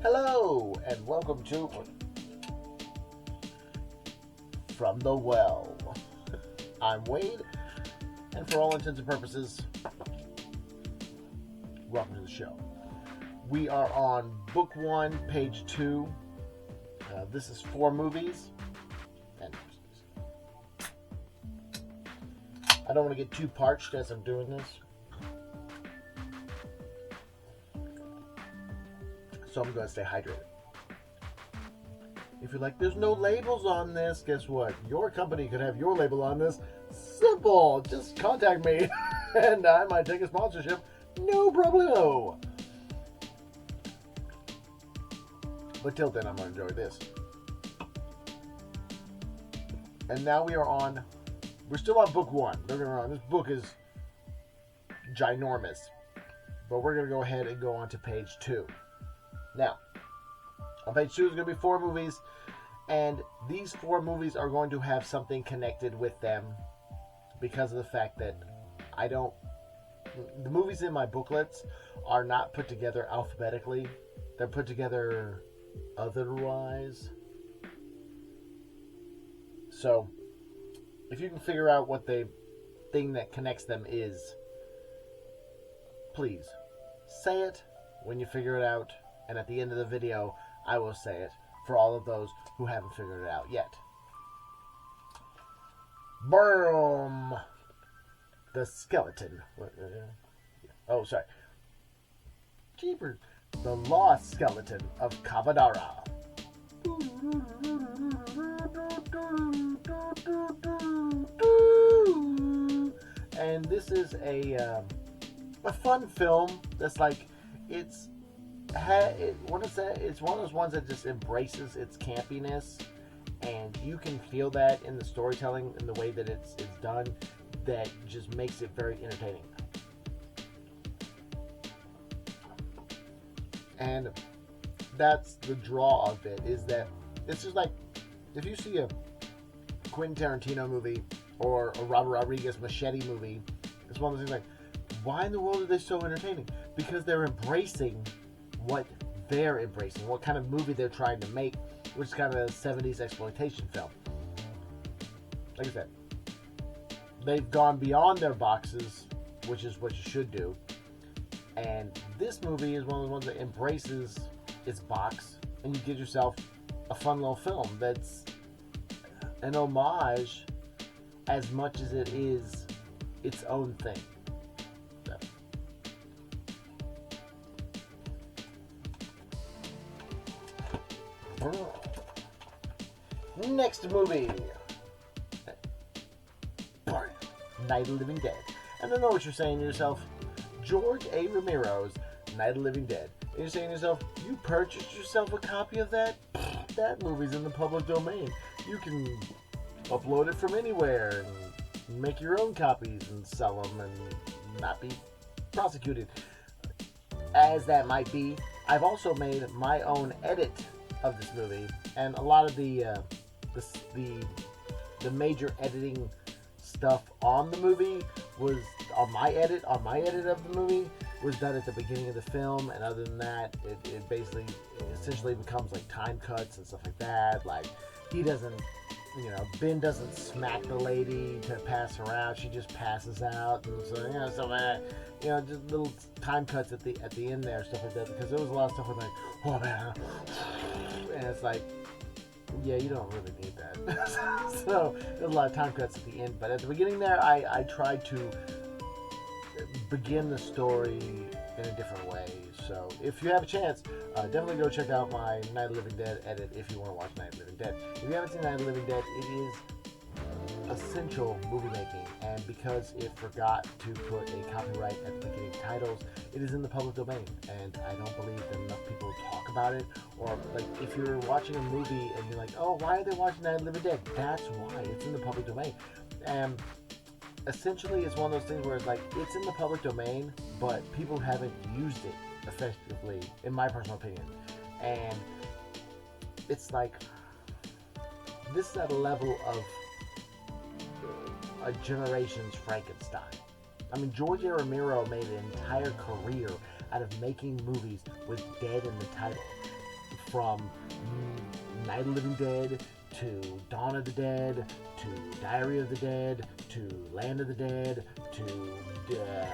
Hello, and welcome to From the Well. I'm Wade, and for all intents and purposes, welcome to the show. We are on Book 1, Page 2. This is 4 movies. And I don't want to get too parched as I'm doing this. So I'm going to stay hydrated. If you're like, there's no labels on this, guess what? Your company could have your label on this. Simple. Just contact me and I might take a sponsorship. No problemo. But till then, I'm going to enjoy this. And now we're still on book 1. Don't get me wrong, this book is ginormous. But we're going to go ahead and go on to page 2. Now, on page 2 is going to be 4 movies, and these 4 movies are going to have something connected with them because of the fact that the movies in my booklets are not put together alphabetically. They're put together otherwise. So, if you can figure out what the thing that connects them is, please say it when you figure it out. And at the end of the video, I will say it for all of those who haven't figured it out yet. Boom! The skeleton. Oh, sorry. Jeepers. The lost skeleton of Kavadara. And this is a fun film that's like, it's one of those ones that just embraces its campiness, and you can feel that in the storytelling and the way that it's done, that just makes it very entertaining. And that's the draw of it, is that it's just like, if you see a Quentin Tarantino movie or a Robert Rodriguez Machete movie, it's one of those things like, why in the world are they so entertaining? Because they're embracing what they're embracing, what kind of movie they're trying to make, which is kind of a 70s exploitation film. Like I said, they've gone beyond their boxes, which is what you should do. And this movie is one of the ones that embraces its box, and you get yourself a fun little film that's an homage as much as it is its own thing. Next movie, Night of the Living Dead. And I know what you're saying to yourself, George A. Romero's Night of the Living Dead. And you're saying to yourself, you purchased yourself a copy of that? That movie's in the public domain. You can upload it from anywhere and make your own copies and sell them and not be prosecuted. As that might be, I've also made my own edit of this movie, and a lot of the major editing stuff on the movie was on my edit of the movie was done at the beginning of the film, and other than that, it essentially becomes like time cuts and stuff like that. Like, Ben doesn't smack the lady to pass her out; she just passes out, and so stuff like that. Just little time cuts at the end there, stuff like that, because there was a lot of stuff with like, oh man, and it's like, yeah, you don't really need that. So there's a lot of time cuts at the end, but at the beginning there, I tried to begin the story in a different way. So if you have a chance, definitely go check out my Night of the Living Dead edit if you want to watch Night of the Living Dead. If you haven't seen Night of the Living Dead, it is essential movie making, and because it forgot to put a copyright at the beginning titles, it is in the public domain, and I don't believe that enough people talk about it. Or like, if you're watching a movie and you're like, oh, why are they watching Night of the Living Dead? That's why. It's in the public domain. And essentially, it's one of those things where it's like, it's in the public domain, but people haven't used it effectively, in my personal opinion. And it's like, this is at a level of a generation's Frankenstein. I mean, George A. Romero made an entire career out of making movies with dead in the title. from Night of the Living Dead to Dawn of the Dead to Diary of the Dead to Land of the Dead to Dead.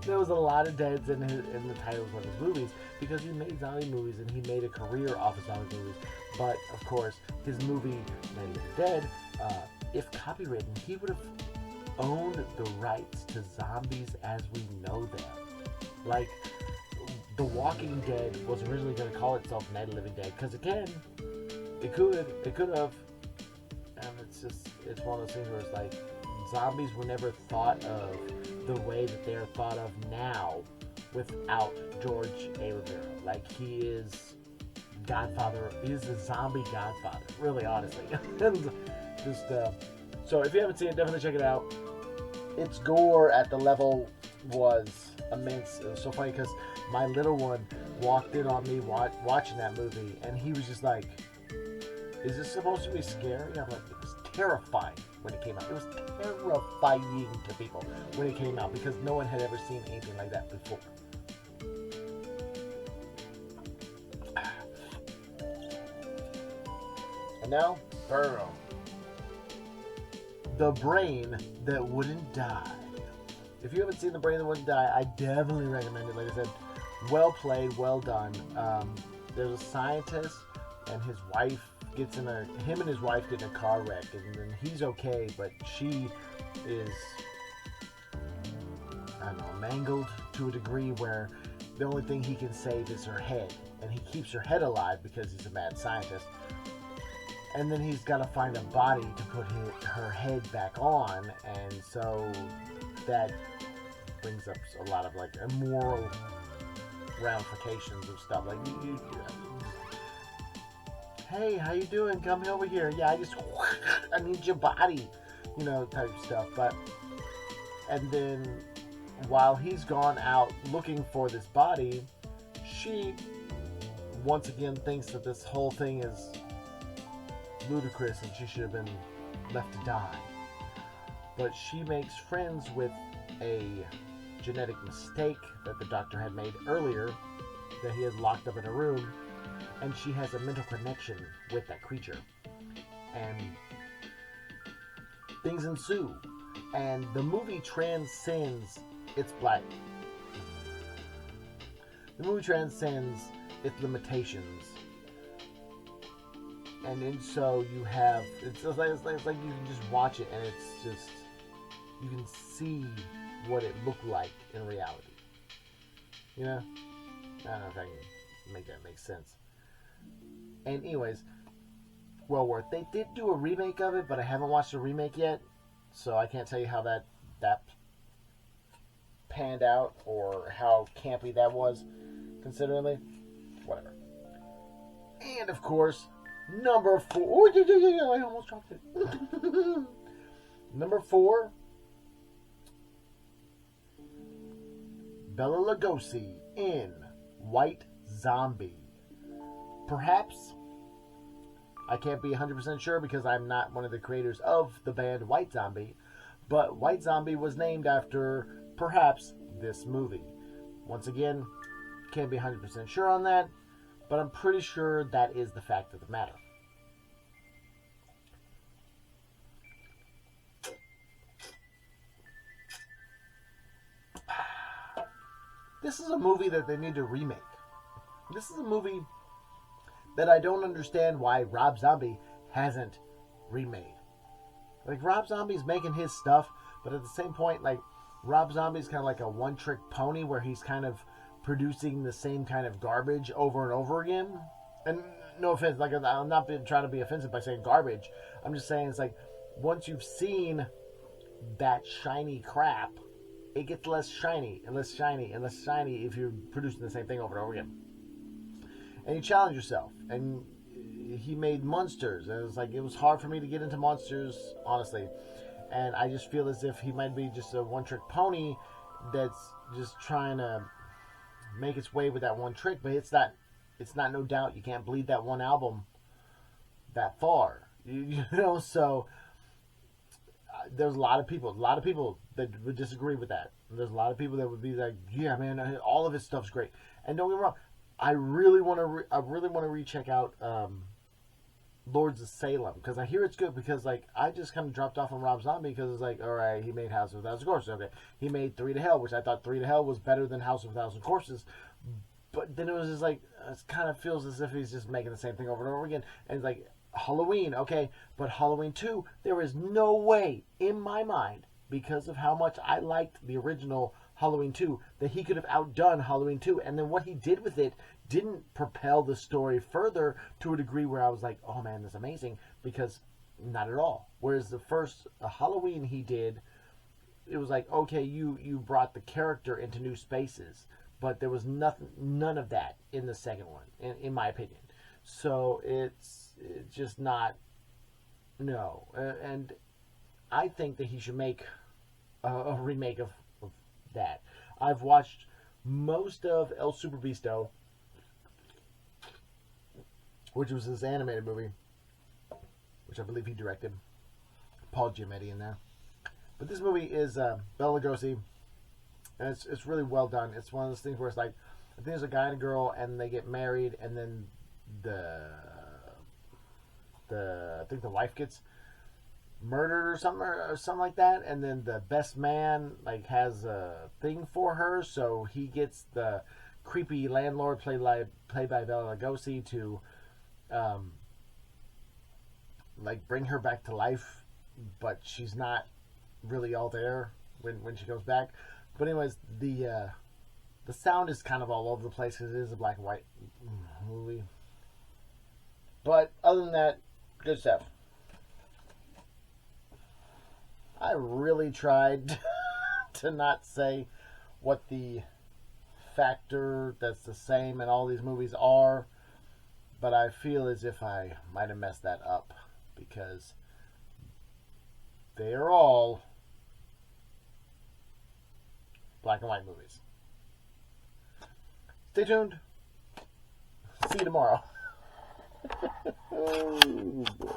there was a lot of deads in the titles of his movies because he made zombie movies and he made a career off of zombie movies. But of course, his movie Night of the Dead, if copywritten, he would have owned the rights to zombies as we know them. Like, The Walking Dead was originally going to call itself Night of the Living Dead because, again, it could have, and it's one of those things where it's like zombies were never thought of the way that they're thought of now without George A. Romero. Like, he is Godfather. He is the zombie Godfather. Really, honestly, and just so if you haven't seen it, definitely check it out. Its gore at the level was immense. It was so funny because my little one walked in on me watching that movie, and he was just like, "Is this supposed to be scary?" I'm like, "It was terrifying when it came out. It was terrifying to people when it came out because no one had ever seen anything like that before." And now, Burrow. The Brain That Wouldn't Die. If you haven't seen The Brain That Wouldn't Die, I definitely recommend it. Like I said, well played, well done. There's a scientist, and his wife him and his wife get in a car wreck, and then he's okay, but she is, I don't know, mangled to a degree where the only thing he can save is her head, and he keeps her head alive because he's a mad scientist. And then he's got to find a body to put her head back on, and so that brings up a lot of like immoral ramifications of stuff. Like, hey, how you doing? Come over here. Yeah, I need your body, type stuff. And then while he's gone out looking for this body, she once again thinks that this whole thing is ludicrous and she should have been left to die. But she makes friends with a genetic mistake that the doctor had made earlier, that he has locked up in a room, and she has a mental connection with that creature. And things ensue. And the movie transcends its limitations. And so you have, it's like you can just watch it and it's just, you can see what it looked like in reality. I don't know if I can make that make sense. And anyways, well worth. They did do a remake of it, but I haven't watched the remake yet, so I can't tell you how that panned out or how campy that was, considerably. Whatever. And of course, number 4. Oh, yeah, I almost dropped it. Number 4. Bela Lugosi in White Zombie. Perhaps, I can't be 100% sure because I'm not one of the creators of the band White Zombie, but White Zombie was named after, perhaps, this movie. Once again, can't be 100% sure on that, but I'm pretty sure that is the fact of the matter. This is a movie that they need to remake. This is a movie that I don't understand why Rob Zombie hasn't remade. Like, Rob Zombie's making his stuff, but at the same point, like, Rob Zombie's kind of like a one-trick pony where he's kind of producing the same kind of garbage over and over again. And no offense, like, I'm not trying to be offensive by saying garbage. I'm just saying it's like, once you've seen that shiny crap, it gets less shiny and less shiny and less shiny if you're producing the same thing over and over again. And you challenge yourself. And he made Monsters, and it was hard for me to get into Monsters, honestly. And I just feel as if he might be just a one-trick pony that's just trying to make its way with that one trick, but it's not no doubt. You can't bleed that one album that far. So there's a lot of people that would disagree with that. There's a lot of people that would be like, yeah, man, all of his stuff's great. And don't get me wrong, I really want to recheck out Lords of Salem, because I hear it's good, because like I just kind of dropped off on Rob Zombie because it's like, all right, he made House of a Thousand Corpses, okay, he made Three to Hell, which I thought Three to Hell was better than House of a Thousand Corpses, but then it was just like, it kind of feels as if he's just making the same thing over and over again. And it's like, Halloween, okay, but Halloween 2, there is no way in my mind, because of how much I liked the original Halloween 2, that he could have outdone Halloween 2. And then what he did with it didn't propel the story further to a degree where I was like, oh man, that's amazing, because not at all. Whereas the first Halloween he did, it was like, okay, you brought the character into new spaces, but there was none of that in the second one, in my opinion. So it's just not, no. And I think that he should make a remake of that. I've watched most of El Super Beasto, which was his animated movie, which I believe he directed. Paul Giamatti in there. But this movie is Bela Lugosi, and it's really well done. It's one of those things where it's like, I think there's a guy and a girl, and they get married, and then I think the wife gets murdered or something like that, and then the best man like has a thing for her, so he gets the creepy landlord played by Bela Lugosi to like bring her back to life, but she's not really all there when she goes back. But anyways, the sound is kind of all over the place because it is a black and white movie. But other than that, good stuff. I really tried to not say what the factor that's the same in all these movies are, but I feel as if I might have messed that up, because they are all black and white movies. Stay tuned. See you tomorrow. Oh boy.